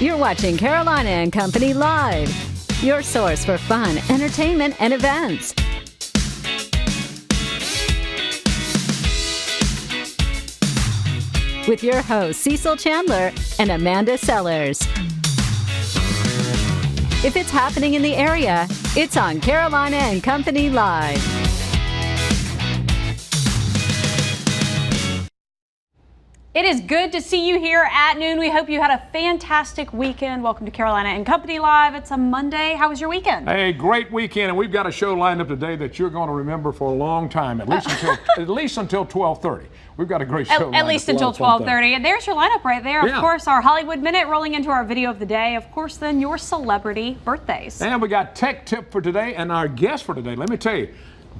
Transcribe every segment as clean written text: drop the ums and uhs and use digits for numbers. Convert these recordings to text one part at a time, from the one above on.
You're watching Carolina and Company Live, your source for fun, entertainment, and events. With your hosts, Cecil Chandler and Amanda Sellers. If it's happening in the area, it's on Carolina and Company Live. It is good to see you here at noon. We hope you had a fantastic weekend. Welcome to Carolina and Company Live. It's a Monday. How was your weekend? Hey, great weekend, and we've got a show lined up today that you're going to remember for a long time, at least until 12:30. We've got a great show. At least until 12:30. And there's your lineup right there. Of course, our Hollywood Minute rolling into our video of the day. Of course, then your celebrity birthdays. And we got tech tip for today, and our guest for today. Let me tell you,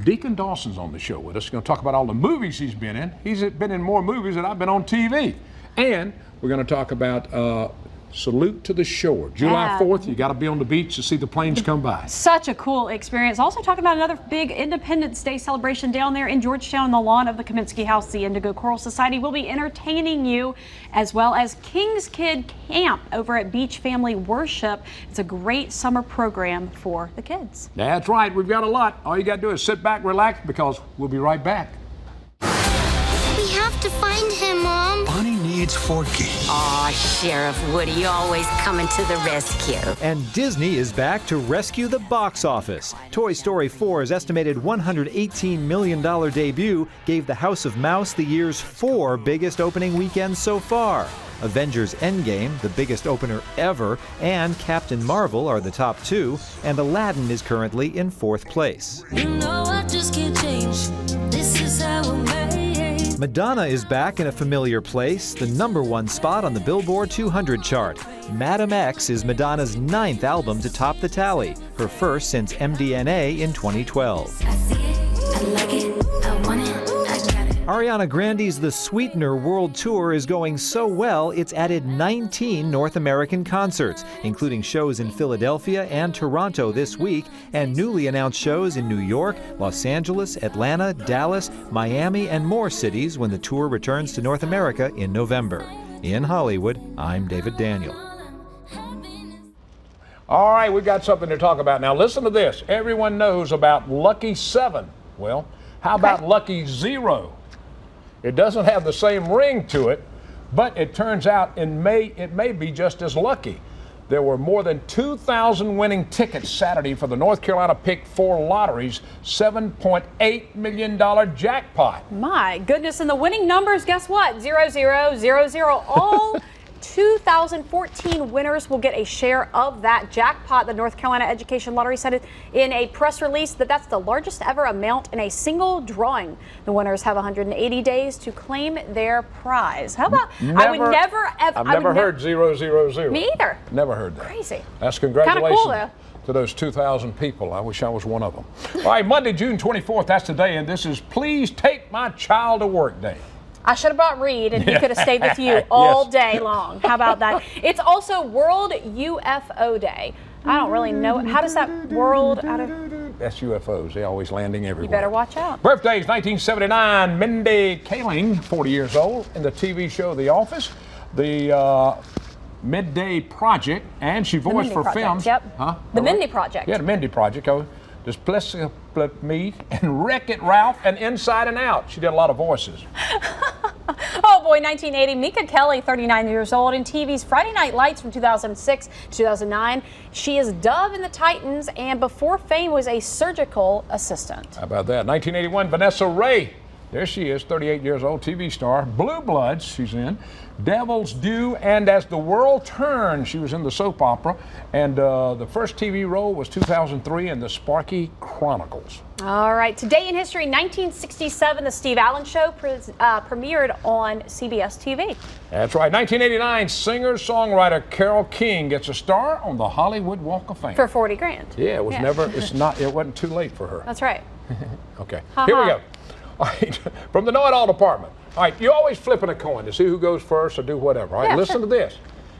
Deacon Dawson's on the show with us. He's going to talk about all the movies he's been in. He's been in more movies than I've been on TV. And we're going to talk about Salute to the Shore. July 4th, you got to be on the beach to see the planes come by. Such a cool experience. Also talking about another big Independence Day celebration down there in Georgetown on the lawn of the Kaminsky House. The Indigo Choral Society will be entertaining you, as well as King's Kid Camp over at Beach Family Worship. It's a great summer program for the kids. That's right. We've got a lot. All you got to do is sit back, relax, because we'll be right back. We have to find him, Mom. Bonnie needs Forky. Aw, Sheriff Woody always coming to the rescue. And Disney is back to rescue the box office. Toy Story 4's estimated $118 million debut gave The House of Mouse the year's 4 biggest opening weekends so far. Avengers Endgame, the biggest opener ever, and Captain Marvel are the top 2, and Aladdin is currently in 4th place. You know I just can't change. This is how I'm made. Madonna is back in a familiar place, the #1 spot on the Billboard 200 chart. Madam X is Madonna's 9th album to top the tally, her first since MDNA in 2012. I see it, I like it, I want it, I got it. Ariana Grande's The Sweetener World Tour is going so well, it's added 19 North American concerts, including shows in Philadelphia and Toronto this week, and newly announced shows in New York, Los Angeles, Atlanta, Dallas, Miami, and more cities when the tour returns to North America in November. In Hollywood, I'm David Daniel. All right, we've got something to talk about. Now, listen to this. Everyone knows about Lucky 7. Well, how about Lucky 0? It doesn't have the same ring to it, but it turns out it may be just as lucky. There were more than 2,000 winning tickets Saturday for the North Carolina Pick 4 Lottery's $7.8 million jackpot. My goodness, and the winning numbers, guess what? 0, 0, 0, 0. All 2014 winners will get a share of that jackpot. The North Carolina Education Lottery said it in a press release that that's the largest ever amount in a single drawing. The winners have 180 days to claim their prize. How about, I've never heard 0, 0, 0. Me either. Never heard that. Crazy. That's congratulations Kinda cool, though. To those 2,000 people. I wish I was one of them. All right, Monday, June 24th, that's today, and this is Please Take My Child to Work Day. I should have brought Reed, and he could have stayed with you all day long. How about that? It's also World UFO Day. I don't really know. How does that world out of... That's UFOs. They're always landing everywhere. You better watch out. Birthdays, 1979, Mindy Kaling, 40 years old, in the TV show The Office, the Midday Project, and she voiced for films. Yep. Huh? The Mindy Project. Yeah, the Mindy Project. Displacing Me and Wreck-It Ralph and Inside and Out. She did a lot of voices. Oh boy, 1980, Mika Kelly, 39 years old, in TV's Friday Night Lights from 2006 to 2009. She is Dove in the Titans, and before fame was a surgical assistant. How about that? 1981, Vanessa Ray. There she is, 38 years old, TV star. Blue Bloods, she's in. Devil's Due, and As the World Turns, she was in the soap opera. And the first TV role was 2003 in The Sparky Chronicles. All right, today in history, 1967, The Steve Allen Show premiered on CBS TV. That's right. 1989, singer-songwriter Carole King gets a star on the Hollywood Walk of Fame. For 40 grand. Yeah, it was it wasn't too late for her. That's right. Okay, here we go. All right, from the Know-It-All Department. All right, you always flipping a coin to see who goes first or do whatever. All right, listen to this.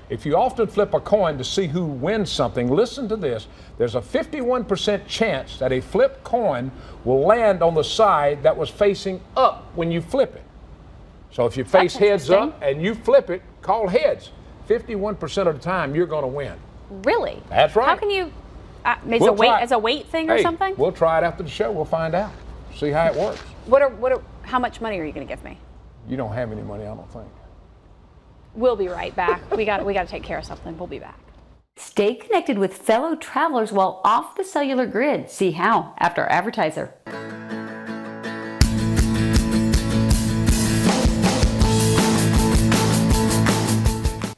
If you often flip a coin to see who wins something, listen to this. There's a 51% chance that a flipped coin will land on the side that was facing up when you flip it. So if you face heads up and you flip it, call heads. 51% of the time you're going to win. Really? That's right. How can you? It's We'll a weight try- as a weight thing or Hey, something? we'll try it after the show. We'll find out. See how it works. How much money are you going to give me? You don't have any money, I don't think. We'll be right back. we got to take care of something. We'll be back. Stay connected with fellow travelers while off the cellular grid. See how after our advertiser.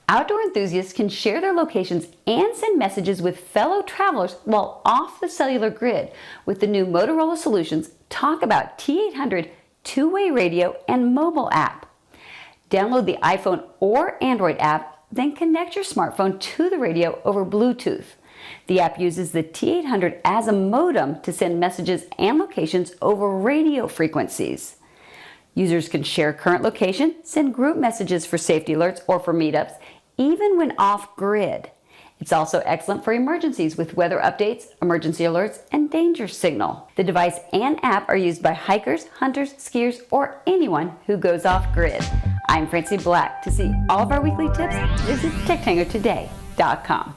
Outdoor enthusiasts can share their locations and send messages with fellow travelers while off the cellular grid with the new Motorola Solutions Talk About T800 two-way radio and mobile app. Download the iPhone or Android app, then connect your smartphone to the radio over Bluetooth. The app uses the T800 as a modem to send messages and locations over radio frequencies. Users can share current location, send group messages for safety alerts or for meetups, even when off-grid. It's also excellent for emergencies with weather updates, emergency alerts, and danger signal. The device and app are used by hikers, hunters, skiers, or anyone who goes off-grid. I'm Francie Black. To see all of our weekly tips, visit TechTangerToday.com.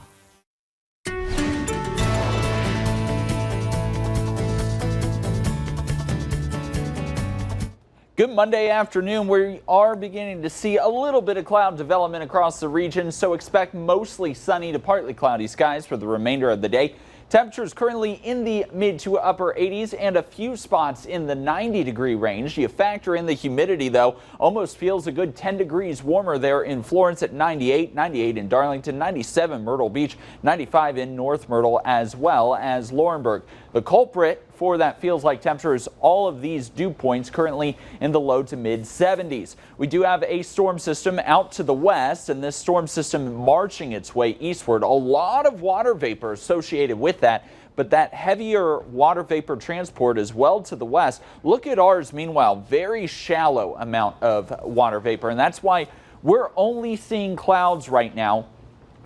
Good Monday afternoon. We are beginning to see a little bit of cloud development across the region, so expect mostly sunny to partly cloudy skies for the remainder of the day. Temperatures currently in the mid to upper 80s and a few spots in the 90-degree range. You factor in the humidity, though, almost feels a good 10 degrees warmer there in Florence at 98, 98 in Darlington, 97 Myrtle Beach, 95 in North Myrtle, as well as Laurinburg. The culprit for that feels like temperatures, all of these dew points currently in the low to mid 70s. We do have a storm system out to the west, and this storm system marching its way eastward. A lot of water vapor associated with that, but that heavier water vapor transport as well to the west. Look at ours, meanwhile, very shallow amount of water vapor, and that's why we're only seeing clouds right now.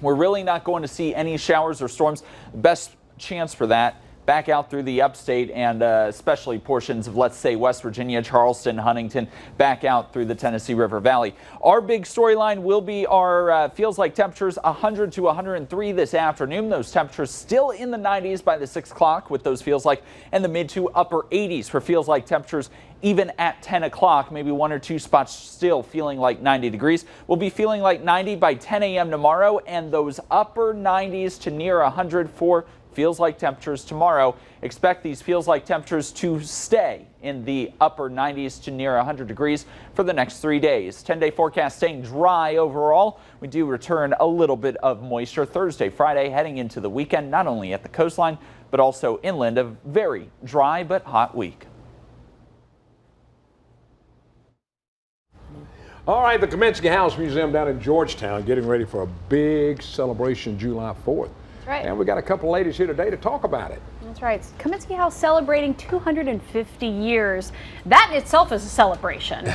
We're really not going to see any showers or storms. Best chance for that back out through the upstate and especially portions of, let's say, West Virginia, Charleston, Huntington, back out through the Tennessee River Valley. Our big storyline will be our feels like temperatures 100 to 103 this afternoon. Those temperatures still in the 90s by the 6 o'clock with those feels like, and the mid to upper 80s for feels like temperatures even at 10 o'clock. Maybe one or two spots still feeling like 90 degrees. We'll be feeling like 90 by 10 a.m. tomorrow, and those upper 90s to near 100 for feels like temperatures tomorrow. Expect these feels like temperatures to stay in the upper 90s to near 100 degrees for the next 3 days. 10-day forecast staying dry overall. We do return a little bit of moisture Thursday, Friday, heading into the weekend, not only at the coastline, but also inland. A very dry but hot week. All right, the Kaminsky House Museum down in Georgetown getting ready for a big celebration July 4th. That's right. And we got a couple ladies here today to talk about it. That's right. Kaminsky House celebrating 250 years. That in itself is a celebration.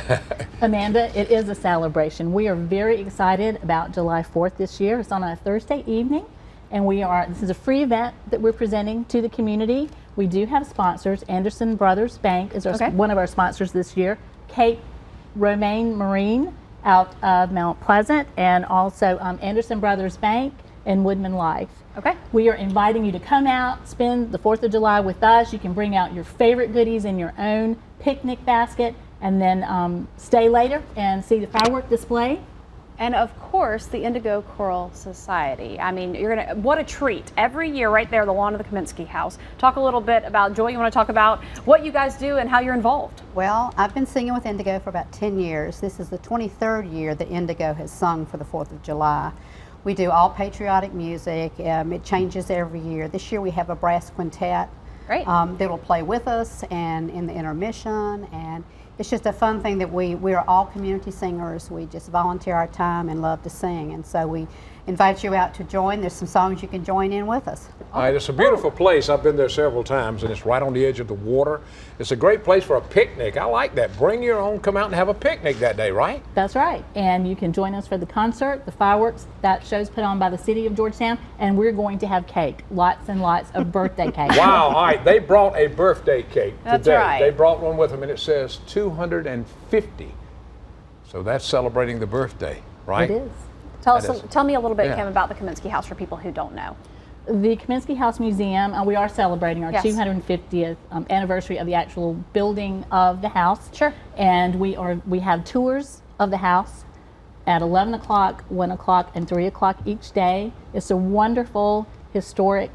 Amanda, it is a celebration. We are very excited about July 4th this year. It's on a Thursday evening, and this is a free event that we're presenting to the community. We do have sponsors. Anderson Brothers Bank is one of our sponsors this year. Cape Romaine Marine out of Mount Pleasant, and also Anderson Brothers Bank and Woodman Life. Okay. We are inviting you to come out, spend the 4th of July with us. You can bring out your favorite goodies in your own picnic basket, and then stay later and see the firework display. And of course, the Indigo Coral Society. I mean, what a treat. Every year right there, the lawn of the Kaminsky House. Talk a little bit about, Joy, you want to talk about what you guys do and how you're involved? Well, I've been singing with Indigo for about 10 years. This is the 23rd year that Indigo has sung for the 4th of July. We do all patriotic music. It changes every year. This year we have a brass quintet that will play with us and in the intermission, and it's just a fun thing that we are all community singers. We just volunteer our time and love to sing, and so we invite you out to join. There's some songs you can join in with us. All right, it's a beautiful place. I've been there several times, and it's right on the edge of the water. It's a great place for a picnic. I like that. Bring your own, come out and have a picnic that day, right? That's right. And you can join us for the concert, the fireworks. That show's put on by the city of Georgetown, and we're going to have cake. Lots and lots of birthday cake. Wow, all right. They brought a birthday cake today. That's right. They brought one with them, and it says 250. So that's celebrating the birthday, right? It is. Tell me a little bit, Kim, about the Kaminsky House for people who don't know. The Kaminsky House Museum, we are celebrating our 250th anniversary of the actual building of the house. Sure. And we have tours of the house at 11 o'clock, 1 o'clock, and 3 o'clock each day. It's a wonderful, historic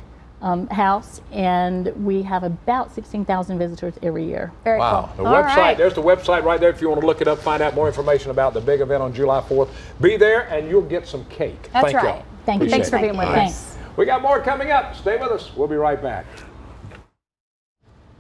house, and we have about 16,000 visitors every year. Very cool. The All website, right. there's the website right there if you want to look it up, find out more information about the big event on July 4th. Be there and you'll get some cake. That's Thank right. y'all. Thank you. Thanks for being with us. We got more coming up. Stay with us. We'll be right back.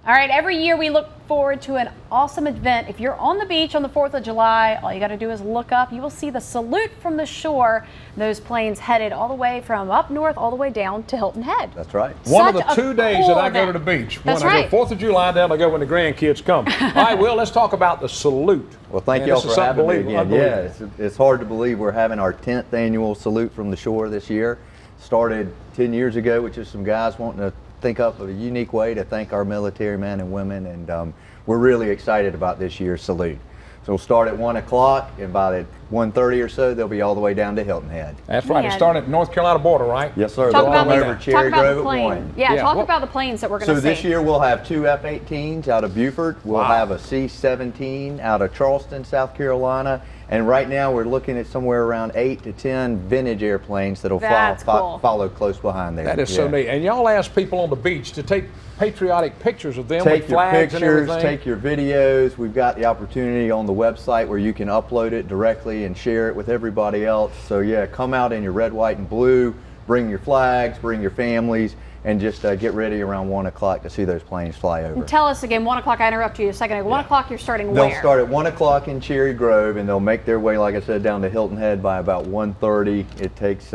All right, every year we look forward to an awesome event. If you're on the beach on the 4th of July, all you got to do is look up. You will see the salute from the shore. Those planes headed all the way from up north all the way down to Hilton Head. That's right. One of the 2 days that I go to the beach. That's when I right. go 4th of July, then I go when the grandkids come. All right, Will, let's talk about the salute. Well, thank y'all for having me again. Yeah, it's hard to believe we're having our 10th annual salute from the shore this year. Started 10 years ago, which is some guys wanting to think up of a unique way to thank our military men and women, and we're really excited about this year's salute. So we'll start at 1 o'clock, and by 1:30 or so, they'll be all the way down to Hilton Head. That's right. It started at the North Carolina border, right? Yes, sir. Talk about over Cherry Grove at 1. Yeah, talk about the planes that we're going to see. So this year we'll have 2 F-18s out of Beaufort. We'll have a C-17 out of Charleston, South Carolina. And right now we're looking at somewhere around 8 to 10 vintage airplanes that'll follow close behind there. That is so neat. And y'all ask people on the beach to take patriotic pictures of them take with your flags pictures, and everything. take your videos. We've got the opportunity on the website where you can upload it directly and share it with everybody else. So yeah, come out in your red, white, and blue. Bring your flags, bring your families, and just get ready around 1 o'clock to see those planes fly over. And tell us again, 1 o'clock, I interrupt you a second ago. 1 o'clock, you're starting They'll where? start at 1 o'clock in Cherry Grove, and they'll make their way, like I said, down to Hilton Head by about 1:30. It takes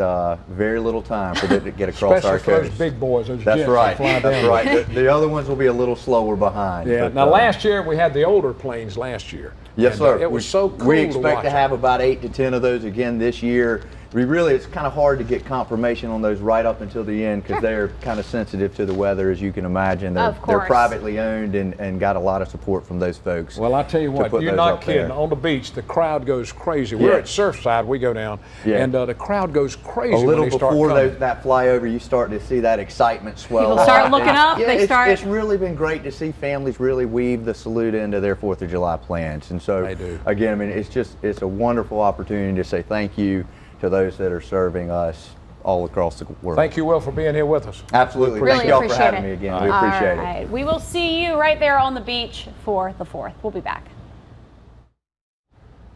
very little time for them to get across our Especially for coast. those big boys, those That's jets right. that fly That's down. right. The other ones will be a little slower behind. Yeah. But, Now, last year we had the older planes last year. Yes, and, sir. It was so cool We to expect watch to have about 8 to 10 of those again this year. It's kind of hard to get confirmation on those right up until the end because they're kind of sensitive to the weather, as you can imagine. They're privately owned and got a lot of support from those folks. Well, I tell you what, you're not kidding. On the beach, the crowd goes crazy. We're at Surfside, we go down, and the crowd goes crazy. A little when they start before coming. that flyover, you start to see that excitement swell. People start looking up. Yeah, it's really been great to see families really weave the salute into their 4th of July plans. And so, again, I mean, it's a wonderful opportunity to say thank you to those that are serving us all across the world. Thank you, Will, for being here with us. Absolutely. Really Thank y'all for appreciate having it. me again. We appreciate All right. it. We will see you right there on the beach for the 4th. We'll be back.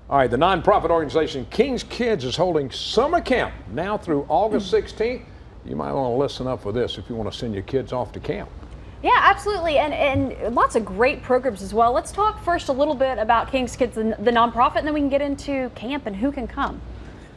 All right, the nonprofit organization King's Kids is holding summer camp now through August 16th. You might want to listen up for this if you want to send your kids off to camp. Yeah, absolutely, and lots of great programs as well. Let's talk first a little bit about King's Kids, the nonprofit, and then we can get into camp and who can come.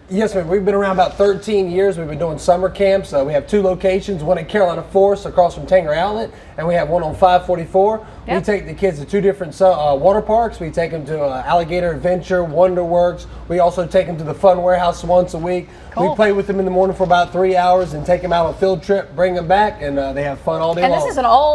Yes, ma'am. We've been around about 13 years. We've been doing summer camps. We have 2 locations, one at Carolina Forest across from Tanger Outlet, and we have one on 544. We take the kids to 2 different water parks. We take them to Alligator Adventure, Wonderworks. We also take them to the Fun Warehouse once a week. We play with them in the morning for about 3 hours and take them out on a field trip, bring them back, and they have fun all day long. And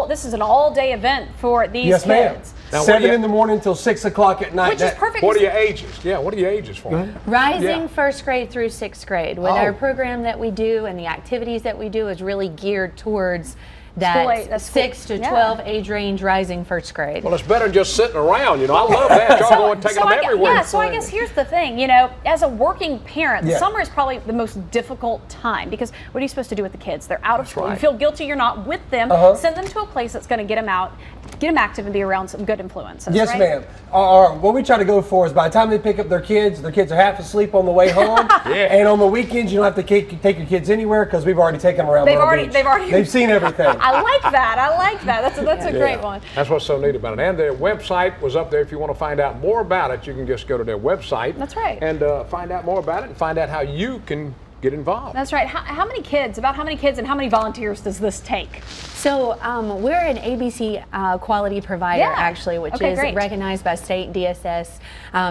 this is an all-day event for these yes, kids. ma'am. Now, 7 in the morning until 6 o'clock at night. Which is perfect. What are your ages? Yeah, what are your ages for? Rising first grade through 6th grade. With our program that we do and the activities that we do is really geared towards that 6 to 12 age range, rising first grade. Well, it's better than just sitting around. You know, I love that. Y'all going taking them everywhere. Yeah, so I guess here's the thing. You know, as a working parent, summer is probably the most difficult time because what are you supposed to do with the kids? They're out of school. You feel guilty you're not with them. Send them to a place that's going to get them out, get them active, and be around some good influences. Yes, ma'am. What we try to go for is by the time they pick up their kids are half asleep on the way home. And on the weekends, you don't have to take your kids anywhere because we've already taken them around. They've seen everything. I like that. I like that. That's a great one. That's what's so neat about it. And their website was up there. If you want to find out more about it, you can just go to their website. That's right. And find out more about it and find out how you can get involved. That's right. How many kids and how many volunteers does this take? So we're an ABC quality provider, actually, which is recognized by state DSS.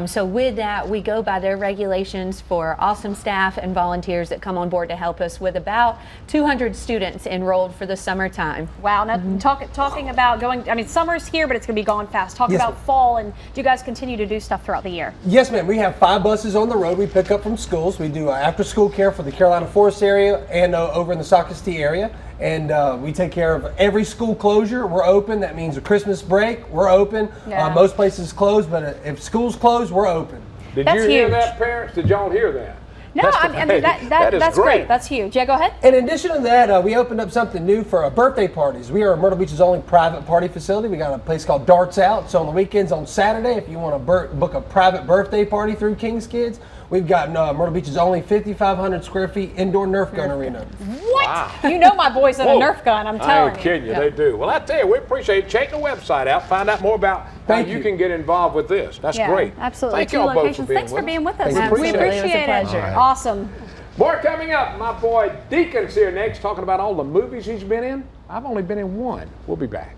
So with that, we go by their regulations for awesome staff and volunteers that come on board to help us with about 200 students enrolled for the summertime. Wow. Now, talking about going, I mean, summer's here, but it's going to be gone fast. Talk about fall, and do you guys continue to do stuff throughout the year? Yes, ma'am. We have 5 buses on the road we pick up from schools. We do after-school care for the Carolina Forest area and over in the Socastee area. And we take care of every school closure. We're open. That means a Christmas break, we're open. Most places closed, but if school's closed, we're open. Did you hear that, parents? Did y'all hear that? No, I mean, that's great. That's huge. Yeah, go ahead. In addition to that, we opened up something new for birthday parties. We are Myrtle Beach's only private party facility. We got a place called Darts Out. So on the weekends, on Saturday, if you want to book a private birthday party through King's Kids, we've got Myrtle Beach's only 5,500 square feet indoor Nerf gun arena. What? Wow. You know my boys at a Nerf gun, I'm telling you. I ain't kidding you, they do. Well, I tell you, we appreciate it. Check the website out, find out more about how you can get involved with this. That's great. Absolutely. Thank y'all both for being Thanks for being with us. We appreciate it. It was a pleasure. Right. Awesome. More coming up. My boy Deacon's here next, talking about all the movies he's been in. I've only been in one. We'll be back.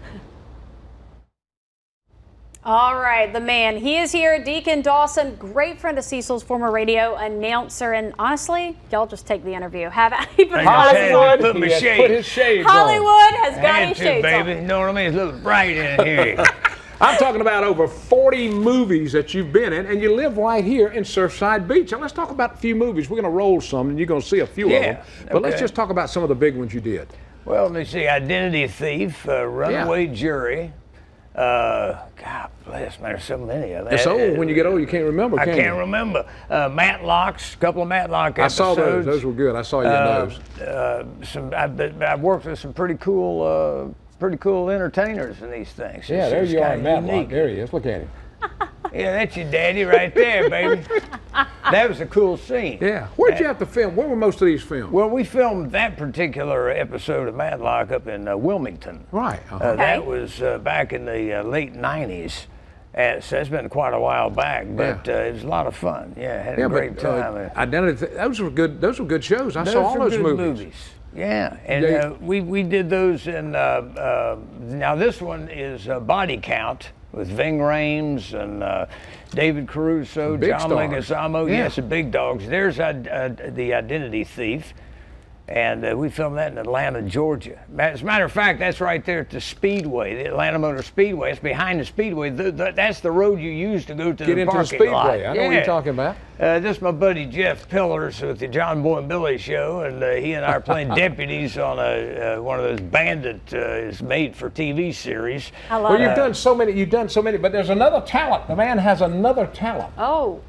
All right, the man. He is here, Deacon Dawson, great friend of Cecil's, former radio announcer, and honestly, y'all just take the interview. Have Hollywood put my shades. Put his shades Hollywood has got his shades baby. on. You know what I mean? It's a little bright in here. I'm talking about over 40 movies that you've been in, and you live right here in Surfside Beach. Now let's talk about a few movies. We're going to roll some, and you're going to see a few of them. But let's just talk about some of the big ones you did. Well, let me see. Identity Thief, Runaway Jury. God bless, man, there's so many of them. It's old. When you get old, you can't remember, I can't remember. Matlocks, a couple of Matlock episodes. I saw those. Those were good. I saw you in those. I've worked with some pretty cool entertainers in these things. Yeah, there you are in Matlock. There he is. Look at him. Yeah, that's your daddy right there, baby. That was a cool scene. Yeah. Where'd you have to film? Where were most of these filmed? Well, we filmed that particular episode of Matlock up in Wilmington. Right. That was back in the late 90s. So it's been quite a while back, but it was a lot of fun. Yeah, had a great time. Identity. Those were good. Those were good shows. I saw all those movies. Yeah, and we did those in. Now this one is Body Count with Ving Rhames and David Caruso, John Leguizamo. Yes, the big dogs. There's the Identity Thief. And we filmed that in Atlanta, Georgia. As a matter of fact, that's right there at the Speedway, the Atlanta Motor Speedway. It's behind the Speedway. That's the road you use to go to the parking lot. Get into the Speedway. I know what you're talking about. This is my buddy Jeff Pillars with the John Boy and Billy Show, and he and I are playing deputies on one of those Bandit is made for TV series. I love it. You've done so many, but there's another talent. The man has another talent. Oh.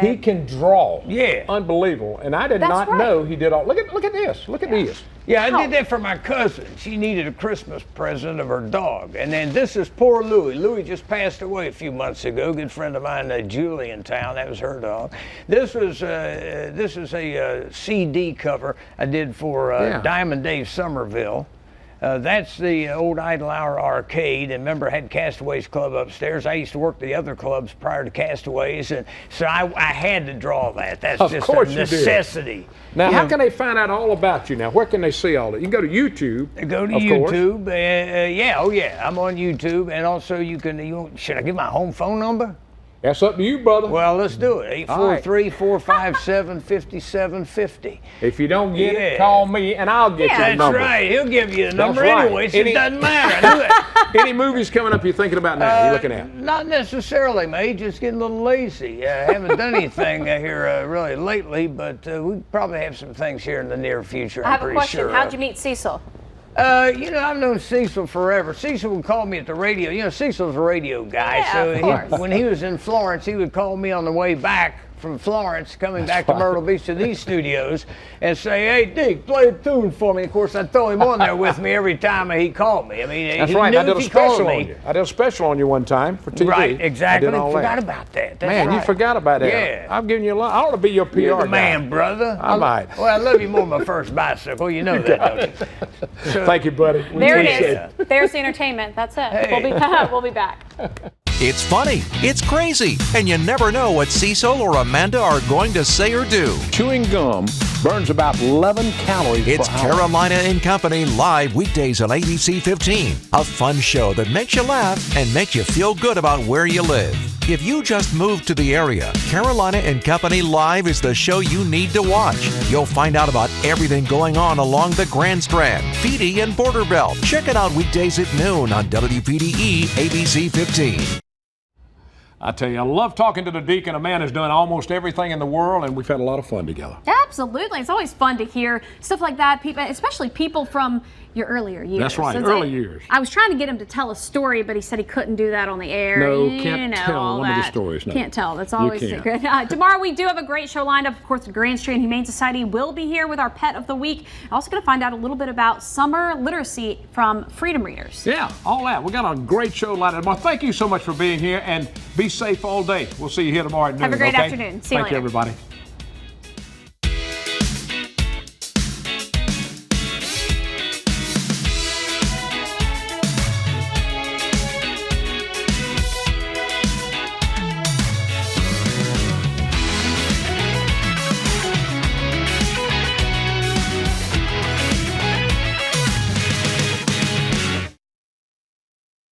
He can draw. Yeah. Unbelievable. And I did not know he did all. Look at this. Look at these. Yeah, I did that for my cousin. She needed a Christmas present of her dog. And then this is poor Louie. Louie just passed away a few months ago. Good friend of mine, Julie in town. That was her dog. This is a CD cover I did for Diamond Dave Somerville. That's the old Idle Hour arcade, and remember, I had Castaways Club upstairs. I used to work the other clubs prior to Castaways, and so I had to draw that. That's just a necessity. Now, how can they find out all about you now? Where can they see all that? You can go to YouTube. Go to YouTube. I'm on YouTube, and also you can. Should I give my home phone number? That's up to you, brother. Well, let's do it. 843-457-5750. If you don't get it, call me and I'll get you the number. That's right. He'll give you the number anyway, so it doesn't matter. I knew it. Any movies coming up you're thinking about now, you're looking at? Not necessarily, mate. Just getting a little lazy. I haven't done anything here really lately, but we probably have some things here in the near future. I have a question. How'd you meet Cecil? I've known Cecil forever. Cecil would call me at the radio. You know, Cecil's a radio guy. When he was in Florence, he would call me on the way back from Florence, coming back to Myrtle Beach to these studios, and say, "Hey, Dick, play a tune for me." Of course, I'd throw him on there with me every time he called me. I mean, that's right. I did a special on you. I did a special on you one time for TV. Right, exactly. I forgot about that. Man, you forgot about that. Yeah. I'm giving you a lot. I ought to be your PR You're the guy. man, brother. I might. Well, I love you more than my first bicycle. You know that, don't you? So, thank you, buddy. There it is. There's the entertainment. That's it. Hey. We'll be back. It's funny, it's crazy, and you never know what Cecil or Amanda are going to say or do. Chewing gum burns about 11 calories It's per hour. Carolina and Company live weekdays on ABC 15. A fun show that makes you laugh and makes you feel good about where you live. If you just moved to the area, Carolina and Company Live is the show you need to watch. You'll find out about everything going on along the Grand Strand, PD, and Border Belt. Check it out weekdays at noon on WPDE ABC 15. I tell you, I love talking to the deacon, a man who's done almost everything in the world, and we've had a lot of fun together. Absolutely. It's always fun to hear stuff like that, people, especially people from your earlier years. That's right, early years. I was trying to get him to tell a story, but he said he couldn't do that on the air. No, can't tell one of the stories. No. Can't tell. That's always secret. Tomorrow we do have a great show lined up. Of course, the Grand Strand Humane Society will be here with our Pet of the Week. Also going to find out a little bit about summer literacy from Freedom Readers. Yeah, all that. We got a great show lined up. Well, thank you so much for being here, and be safe all day. We'll see you here tomorrow at noon. Have a great okay? afternoon. See you later. Thank you, everybody.